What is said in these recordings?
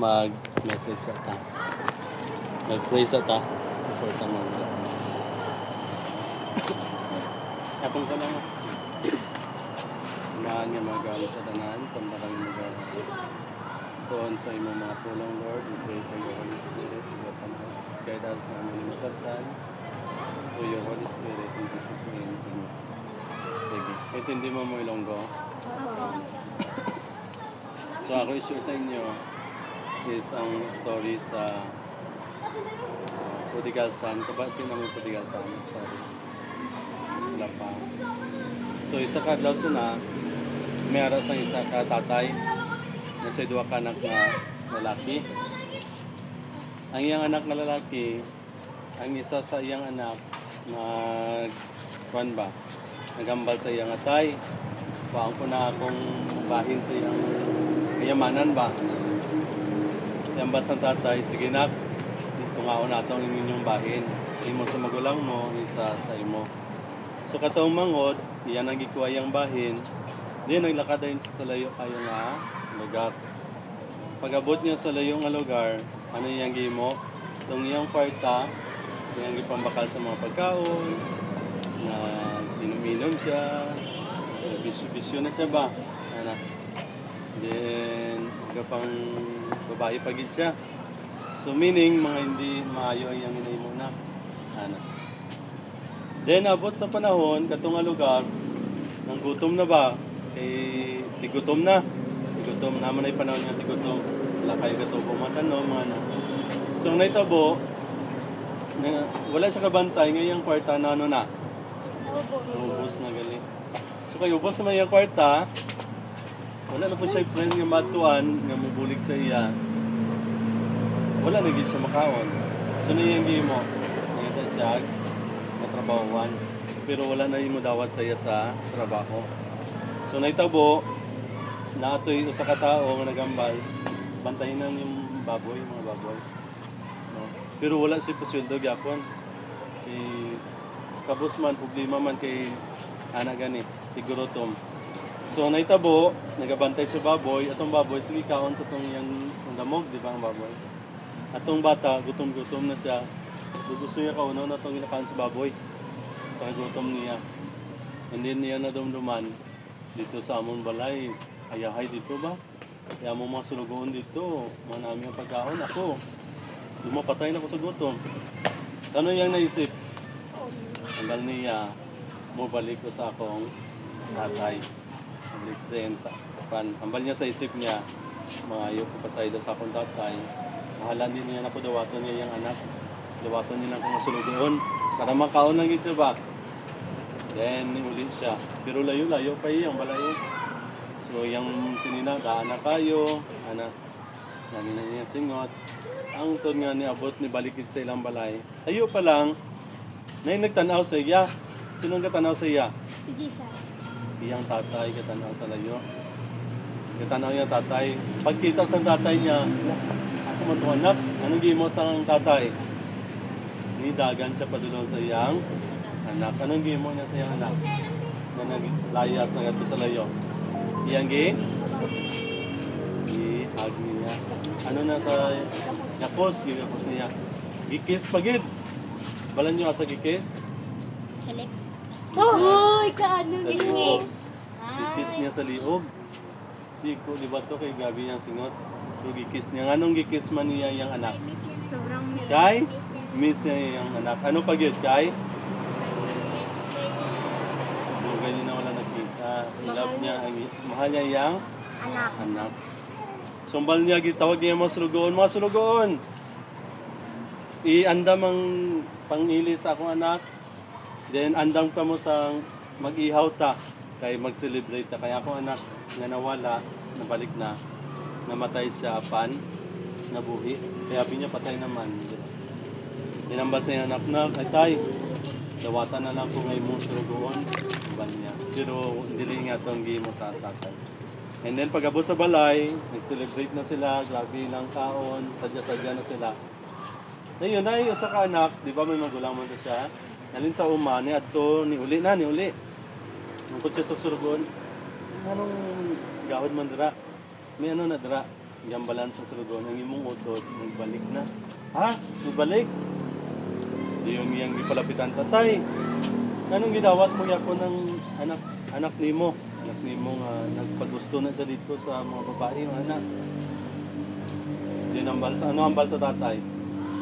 mag-message sa ta. Mag-pray sa ta. Important mag-message. Kapag ka lang. Samahan nga mag-awi sa tanan. Sambarang mag-awi. Doon sa imong mga pulong, Lord, we pray for your Holy Spirit. Guide us na aming masartan. For your Holy Spirit, in Jesus' name, amen. Sige. Intindi mo mo Ilonggo? So ako i-share sa inyo is ang story sa prodigal son. Kabatin namin prodigal son. Sorry. Wala pa. So isa ka daw na may aras ang isa ka tatay na siya duwa ka anak na lalaki. Ang iyang anak na lalaki, ang isa sa iyang anak nagambal sa iyang atay. Paang ko na akong bahin sa iyang kayamanan ba. Yambas ang tatay, sige nak, tungaon nato ang inyong bahin. Imo sa magulang mo, isa sa imo. So katong mangod, iyan ang gikuha iyang bahin. Diyan naglakad din sa layo kayo nga lugar. Pag-abot niya sa layo nga lugar, ano iyang gimo? Itong iyang kwarta, iyang gipambakal sa mga pagkaon, na inom-inom siya, bisyo na siya ba? Ano? Then, kapang babae pagid siya. So meaning, mga hindi maayo ang iyang inay muna. Ano? Then, abot sa panahon, katong nga lugar, nang gutom na ba? Tigutom na. Tigutom naman ay panahon nga tigutom. Wala kayo gatubo mga tanong, mga ano. So, naitabo, wala sa kabantay, ngayong kwarta na ano na? Ubus na gali. So, kayo, ubus naman yung kwarta, wala na po siya friend nga matuan, nga mabulig sa iya. Wala na siya makaon. So, niyang mo, nangita siya, matrabahuan. Pero wala na mo dawat sa iya sa trabaho. So, naitabo, na ito'y usa ka tao nga nagambal, bantayin na yung baboy, mga baboy. No? Pero wala siya pasweldo gyapon. Kabus man, problema man kay anak gani, tigurotom. So, naitabo, nagabantay sa baboy, atong baboy, sige kaon sa itong yung damog, di ba ang baboy? Atong bata, gutom-gutom na siya. Gusto niya kaunaw na itong inakaan sa baboy. Sa gutom niya. And then niya nadumduman, dito sa amon balay, ayahay dito ba? Kaya mo mga sulugoon dito, mga namin ang pagkaon, ako. Lumapatay na ako sa gutom. Ano yung naisip? Hanggang niya, balik ko sa akong tatay. Hambal niya sa isip niya, maayo ko pasay daw sa akong tatay. Mahalan din niya na po, dawaton niya yung anak. Dawaton niya lang kung masulugoon. Para makaon lang ito ba? Then, ulit siya. Pero layo-layo pa iyang balayo. So, yung sinina, daan na kayo. Namin na niya singot. Ang ton nga ni abot ni balikid sa ilang balay. Ayo pa lang, na nagtanaw sa iya. Sinong katanaw sa iya? Si Jesus. Iyang tatay, katanaw sa layo. Katanaw niya tatay. Pagkita sa tatay niya, ako matuanak. Anong gimo sa tatay? Nidagan siya padulong sa iyang anak. Anong gimo niya sa iyang anak? Na naglayas, nagadto sa layo. Iyang hag niya. Ano na sa yapos niya. Gikis pagid. Balan niyo sa gikis? Sa lips. Oh, kaano Pisngi. Gikis niya sa liog. Di ba to kay Gabi niyang singot? So gikis niya. Anong gikis man niya yung anak? Sobrang miss. Kay? Miss niya yung anak. Ano pagid? Kay? Ganyan na wala nakita. Love niya. Mahal niya yung anak. Sumbal niya, tawag niya mga sulugoon. Mga sulugoon! Iandam ang pangili sa akong anak. Then, andam ka mo sa mag-ihaw ta. Kaya mag-celebrate ta. Kaya akong anak nga nawala, nabalik na. Namatay siya apan, nabuhi. Kaya niya patay naman. Dinambal sa yung anak na, ay tay, dawatan na lang ko ngayon mo sulugoon. Iban niya. Pero, hindi nga itong mo sa tatay. And then pag-abot sa balay, nag-celebrate na sila, grabe ng kaon, sadya-sadya na sila. Ngayon, ay usa ka anak, di ba may magulang mo to siya? Nalin sa uma, ni adto, ni uli. Nungkot siya sa surgon. Anong gawad man dira? May ano na dira? Yung balansa sa lugon, ang imong utod, nagbalik na. Ha? Nagbalik? Yung gipalapitan, tatay. Anong gidawat mo yapo ng anak nimo? Anak nimo nga nagpagusto na sa dito sa mga babae, yung anak. Yun ang balsa. Ano ang balsa tatay?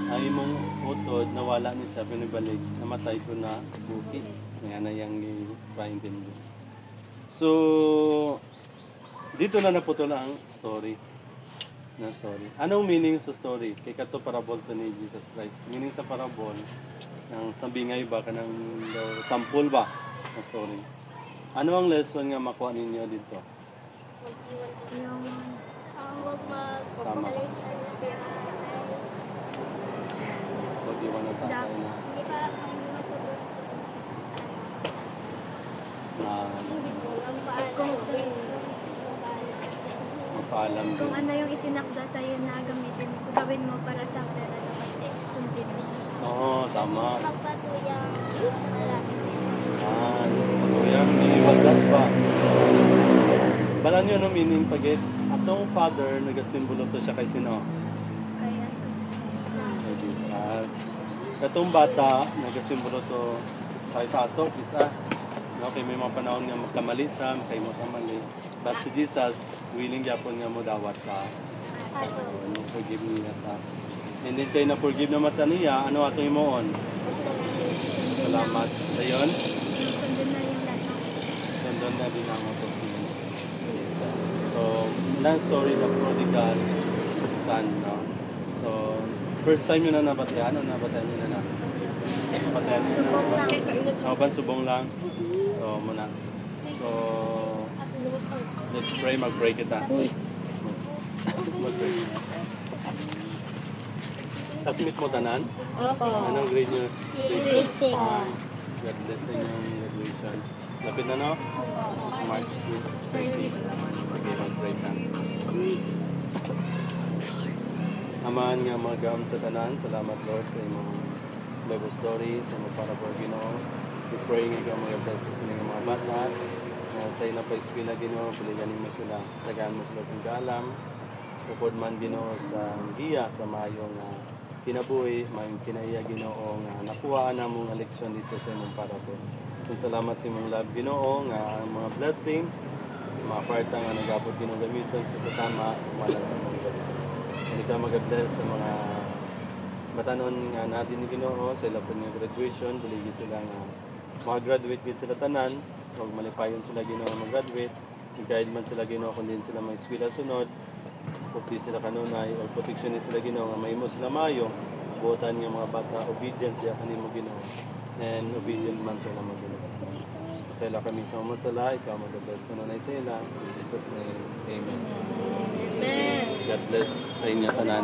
Ang imong utod, nawala ni siya, pinibalik. Namatay ko na buki. Ngayon na yung ipaintindi. So, dito na naputol ang story. Na story. Anong meaning sa story? Kay kato parabol to ni Jesus Christ. Meaning sa parabol, ng sambingay ba, kanang sample ba na story? Ano ang lesson nga makuha ninyo dito? Yung Huwag Tama. mag-alis ano siya. Huwag iwan ng tatay na, Hindi pa hindi magpagusto. na Ang paano. mapaalam kung din. ano yung itinakda sa'yo na gamitin mo, gawin mo para sa pera dapat sundin mo. Oo, tama. Magpatuyang sa lalaki. Yung niliwaldas ba? Balan nyo no meaning pagit. Atong father, nagasimbolo to siya kay sino? Kaya, Kay Jesus. Katong bata, nagasimbolo to sa ato, isa. No, kay may mga panahon nga magkamali ta, kay mo kamali. But si Jesus, willing yapon nga mo dawat sa no, forgive niya ta. And then kay na-forgive na mata niya, ano atong imoon? Salamat. Sa yon, sundin na yung lahat ng sundon na din ang utos ni Jesus. So, lang story na prodigal son, no? So, first time yun na nabatayan, o nabatayan yun na na? Nabatayan yun na. Ban subong lang. So, muna. So, let's pray, mag-pray kita. Mag-pray. Tapos meet mo tanan? Anong grade nyo? Grade 6. God bless sa inyong graduation. Lapit na no? March 2. Sige, mag-pray ka. Amahan nga magam sa tanan. Salamat Lord sa imong Bible stories, sa imong parable Ginoo. We pray nga ikaw mga bless sa inyong mga bata. Na sa ina pa eskwela Ginoo, piliganin mo sila. Tagaan mo sila sa kaalam. Upod man Ginoo sa giya sa mayong kinabuhi, mayong kinaiya Ginoo nga nakuha na mong leksyon dito sa imong parable. And salamat sa imong love Ginoo nga ang mga blessing, mga parta nga nagabot Ginoo gamiton sa tama sumala sa imong Diyos. And ikaw mag-bless sa mga batanon nga natin ni Ginoo sa ila po nga graduation, buligi sila nga mag-graduate gid sila tanan, huwag malipayon sila Ginoo mag-graduate, i-guide man sila Ginoo kung din sila may eskwela sunod, kung di sila kanunay, o protection ni sila Ginoo nga mahimo sila mayo, buotan nga mga bata obedient ya kanimo Ginoo, and obedient man sila mag-Ginoo. Sa ila kami sa umasala, ikaw mag-bless ko na sa ila. In Jesus' name, Amen. God bless sa inyo tanan.